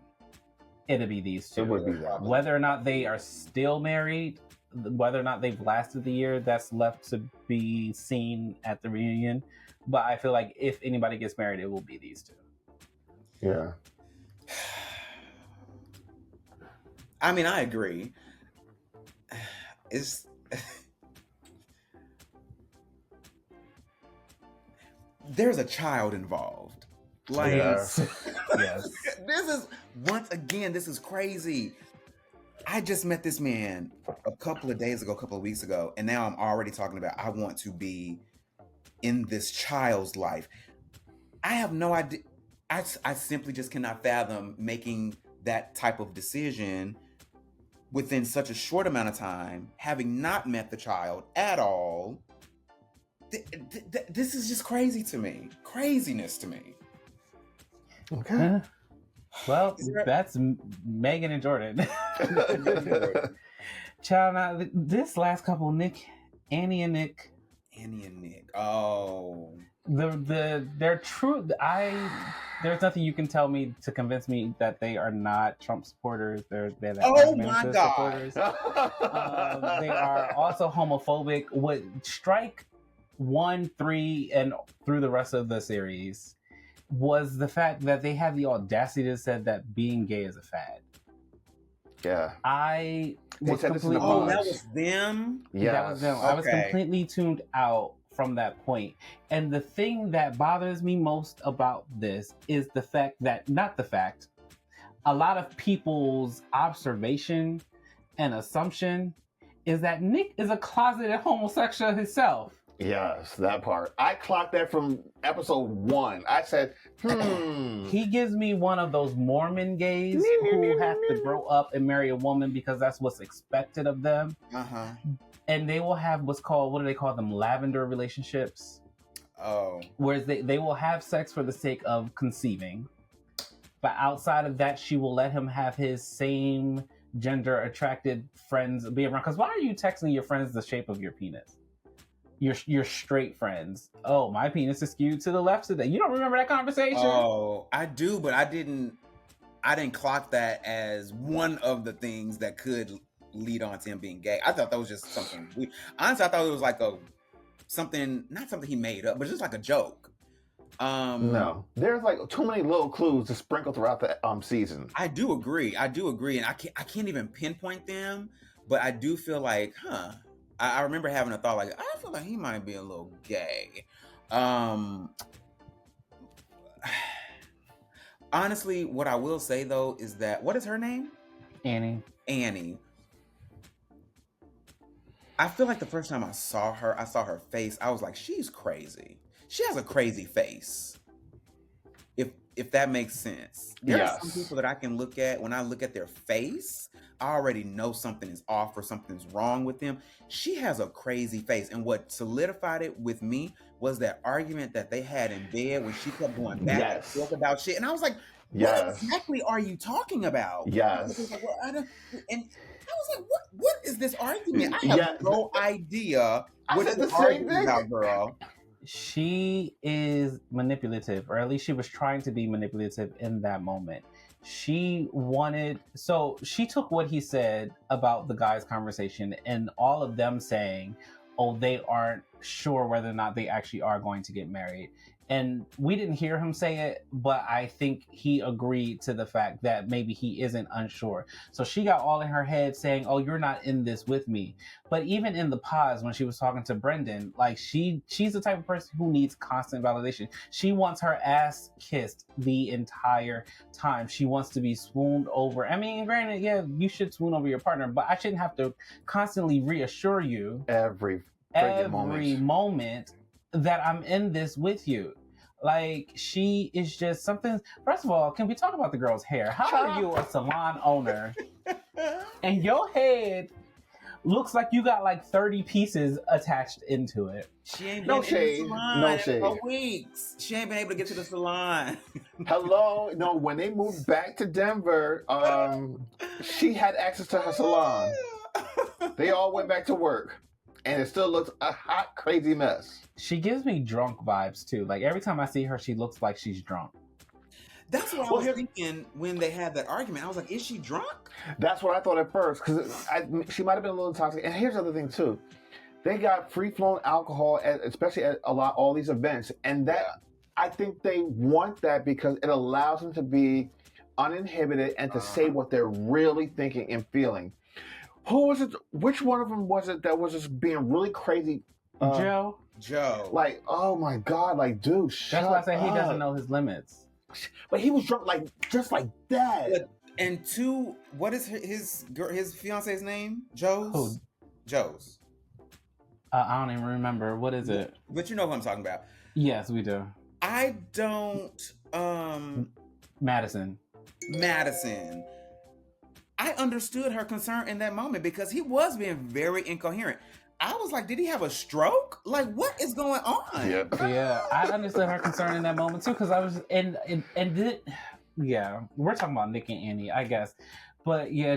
it'll be these two. It would be that. Whether or not they are still married, whether or not they've lasted the year, that's left to be seen at the reunion. But I feel like if anybody gets married, it will be these two. Yeah. I mean, I agree. There's a child involved. Like, yes. This is crazy. I just met this man a couple of weeks ago, and now I'm already talking about I want to be in this child's life. I have no idea. I simply just cannot fathom making that type of decision within such a short amount of time, having not met the child at all. This is just crazy to me. Craziness to me. Okay. Well, that's Megan and Jordan. Child, now this last couple, Annie and Nick. Oh. They're true. There's nothing you can tell me to convince me that they are not Trump supporters. They're oh my God. supporters. They are also homophobic. What strike 1, 3, and through the rest of the series was the fact that they had the audacity to say that being gay is a fad. Yeah. I was completely. Oh, that was them? Yeah. That was them. Okay. I was completely tuned out from that point. And the thing that bothers me most about this is the fact that, a lot of people's observation and assumption is that Nick is a closeted homosexual himself. Yes, that part. I clocked that from episode 1. I said, He gives me one of those Mormon gays who have to grow up and marry a woman because that's what's expected of them. Uh-huh. And they will have what do they call them? Lavender relationships. Oh. Whereas they will have sex for the sake of conceiving. But outside of that, she will let him have his same gender attracted friends be around. Because why are you texting your friends the shape of your penis? Your straight friends. Oh, my penis is skewed to the left today. You don't remember that conversation? Oh, I do, but I didn't I didn't clock that as one of the things that could lead on to him being gay. I thought that was just something weird. Honestly, I thought it was like not something he made up, but just like a joke. No, there's like too many little clues to sprinkle throughout the season. I do agree, and I can't even pinpoint them, but I do feel like, I remember having a thought like, I feel like he might be a little gay. Honestly, what I will say though is that, what is her name? Annie. I feel like the first time I saw her face, I was like, she's crazy. She has a crazy face. If that makes sense. There are some people that I can look at, when I look at their face, I already know something is off or something's wrong with them. She has a crazy face. And what solidified it with me was that argument that they had in bed when she kept going back and forth about shit. And I was like, what exactly are you talking about? Yes. Like, well, and I was like, what is this argument? I have no idea what you're arguing about, girl. She is manipulative, or at least she was trying to be manipulative in that moment. She took what he said about the guys' conversation and all of them saying, oh, they aren't sure whether or not they actually are going to get married. And we didn't hear him say it, but I think he agreed to the fact that maybe he isn't unsure. So she got all in her head saying, oh, you're not in this with me. But even in the pause when she was talking to Brendan, like she's the type of person who needs constant validation. She wants her ass kissed the entire time. She wants to be swooned over. I mean, granted, yeah, you should swoon over your partner, but I shouldn't have to constantly reassure you every moment that I'm in this with you. Like, she is just something. First of all, can we talk about the girl's hair? How are you a salon owner and your head looks like you got like 30 pieces attached into it? She ain't been in the salon for weeks. She ain't been able to get to the salon. Hello? No, when they moved back to Denver, she had access to her salon. They all went back to work. And it still looks a hot, crazy mess. She gives me drunk vibes, too. Like, every time I see her, she looks like she's drunk. That's what I was thinking when they had that argument. I was like, is she drunk? That's what I thought at first, because she might have been a little toxic. And here's the other thing, too. They got free-flowing alcohol, especially at all these events. And that, I think they want that because it allows them to be uninhibited and to say what they're really thinking and feeling. Who was it? Which one of them was it that was just being really crazy? Joe. Like, oh my God, like, dude, shut up. That's why I say he doesn't know his limits. But he was drunk, like, just like that. And two, what is his fiance's name? Joe's? Who? Joe's. I don't even remember. What is it? But you know who I'm talking about. Yes, we do. I don't. Madison. I understood her concern in that moment because he was being very incoherent. I was like, did he have a stroke? Like, what is going on? Yeah, I understood her concern in that moment too, because I was we're talking about Nick and Annie, I guess, but yeah,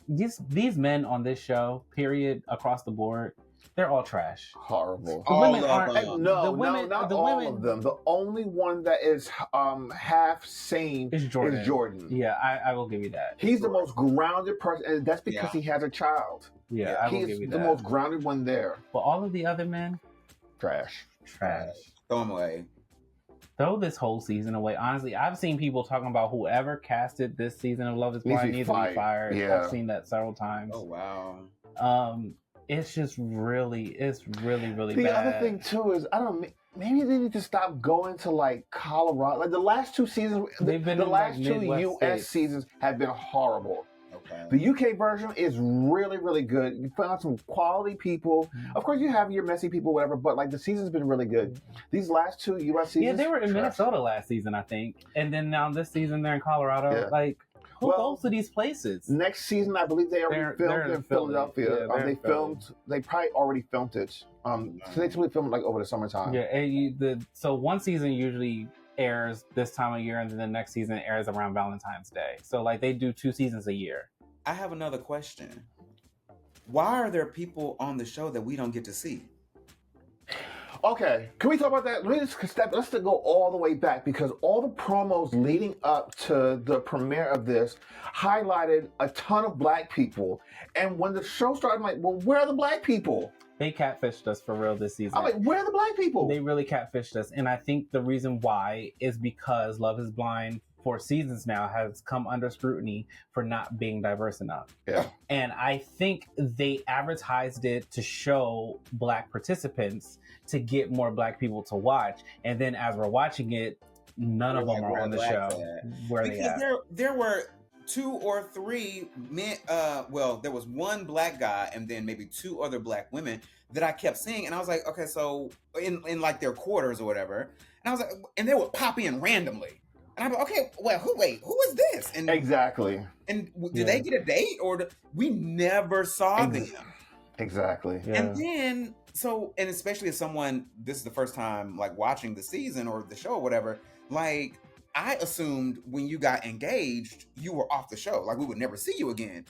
these men on this show, period, across the board, they're all trash. Horrible. The women aren't. Not all of them. The only one that is half sane is Jordan. Yeah, I will give you that. He's the most grounded person, and that's because he has a child. Yeah, I will give you that. He's the most grounded one there. But all of the other men, trash. Throw them away. Throw this whole season away. Honestly, I've seen people talking about whoever casted this season of Love Is Blind needs to be fired. Yeah. I've seen that several times. Oh wow. It's just really bad. The other thing too is, I don't know, maybe they need to stop going to like Colorado. Like the last two seasons, the last two U.S. seasons have been horrible. Okay. The UK version is really, really good. You found some quality people. Of course, you have your messy people, whatever, but like the season's been really good. These last two U.S. seasons, yeah, they were in Minnesota last season, I think, and then now this season they're in Colorado. Yeah. Like, who goes to these places? Next season, I believe they already filmed in Philadelphia. They probably already filmed it. So they typically film it like over the summertime. Yeah, so one season usually airs this time of year, and then the next season airs around Valentine's Day. So like they do 2 seasons a year. I have another question. Why are there people on the show that we don't get to see? Okay, can we talk about that? Let's go all the way back, because all the promos leading up to the premiere of this highlighted a ton of black people. And when the show started, I'm like, well, where are the black people? They catfished us for real this season. I'm like, where are the black people? They really catfished us. And I think the reason why is because Love is Blind for seasons now has come under scrutiny for not being diverse enough. Yeah. And I think they advertised it to show black participants to get more black people to watch. And then as we're watching it, none of them are on the show. Where are they at? There were 2 or 3 men. Well, there was one black guy and then maybe 2 other black women that I kept seeing, and I was like, okay, so in like their quarters or whatever, and I was like, and they would pop in randomly, and I'm like, okay, well, who is this? And exactly. And did they get a date, or we never saw them? Exactly. Yeah. And then and especially as someone, this is the first time like watching the season or the show or whatever, like, I assumed when you got engaged, you were off the show. Like, we would never see you again.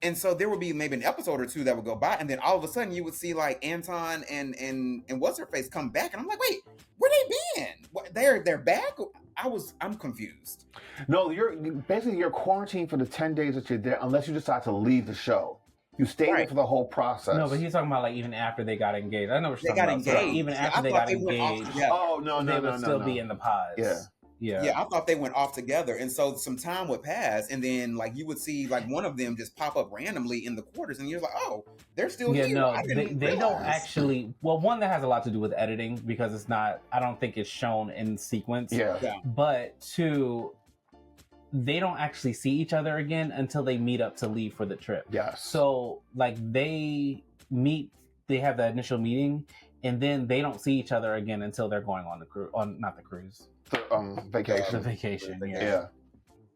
And so there would be maybe an episode or 2 that would go by, and then all of a sudden you would see like Anton and what's her face come back, and I'm like, wait, where they been? What, they're back? I'm confused. No, you're quarantined for the 10 days that you're there, unless you decide to leave the show. You stay there for the whole process. No, but he's talking about like even after they got engaged. I know what you're talking about. Engaged. So even after they got engaged, oh no, they would still be in the pods. Yeah, I thought they went off together, and so some time would pass, and then like you would see like one of them just pop up randomly in the quarters, and you're like, oh, they're still here. No, they don't actually. Well, one, that has a lot to do with editing, because it's not. I don't think it's shown in sequence. Yeah. But 2, they don't actually see each other again until they meet up to leave for the trip. Yes. So like they meet, they have the initial meeting, and then they don't see each other again until they're going on the cruise, not the cruise. Vacation. The vacation.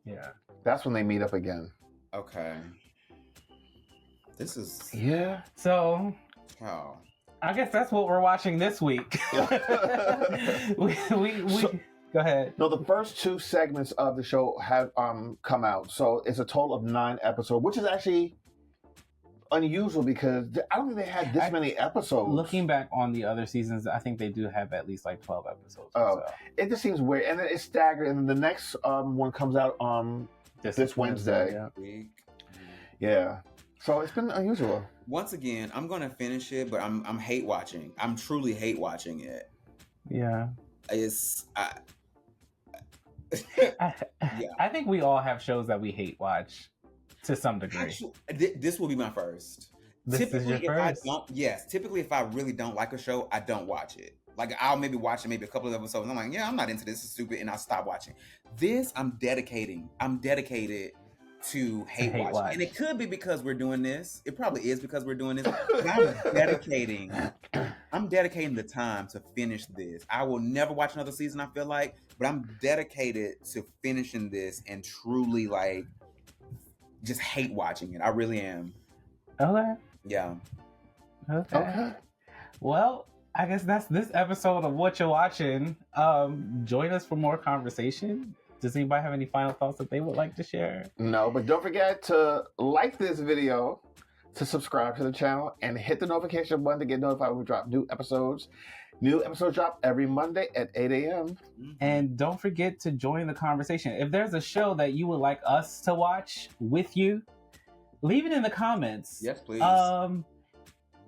Yeah. That's when they meet up again. Okay. This is. Yeah. So. Oh. I guess that's what we're watching this week. we go ahead. No, the first 2 segments of the show have come out, so it's a total of 9 episodes, which is actually unusual because I don't think they had this many episodes. Looking back on the other seasons, I think they do have at least like 12 episodes. Oh, so. It just seems weird, and then it's staggered, and then the next one comes out this Wednesday. Yeah. So it's been unusual. Once again, I'm gonna finish it, but I'm hate watching. I'm truly hate watching it. Yeah. I think we all have shows that we hate watch to some degree. Actually, this will be my first. This is your first? Typically if I really don't like a show, I don't watch it. Like, I'll maybe watch it maybe a couple of episodes, and I'm like, yeah, I'm not into this. It's stupid, and I'll stop watching. This, I'm dedicated to hate watch. And it could be because we're doing this. It probably is because we're doing this. But I'm dedicating the time to finish this. I will never watch another season, I feel like, but I'm dedicated to finishing this and truly like just hate watching it. I really am. Okay. Yeah. Okay. Well, I guess that's this episode of What You're Watching. Join us for more conversation. Does anybody have any final thoughts that they would like to share? No, but don't forget to like this video, to subscribe to the channel, and hit the notification button to get notified when we drop new episodes. New episodes drop every Monday at 8 a.m. And don't forget to join the conversation. If there's a show that you would like us to watch with you, leave it in the comments. Yes, please.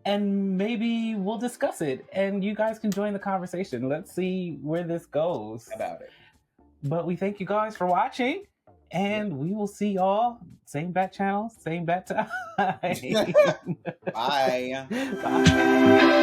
And maybe we'll discuss it, and you guys can join the conversation. Let's see where this goes. About it. But we thank you guys for watching, and we will see y'all same bat channel, same bat time. Bye. Bye.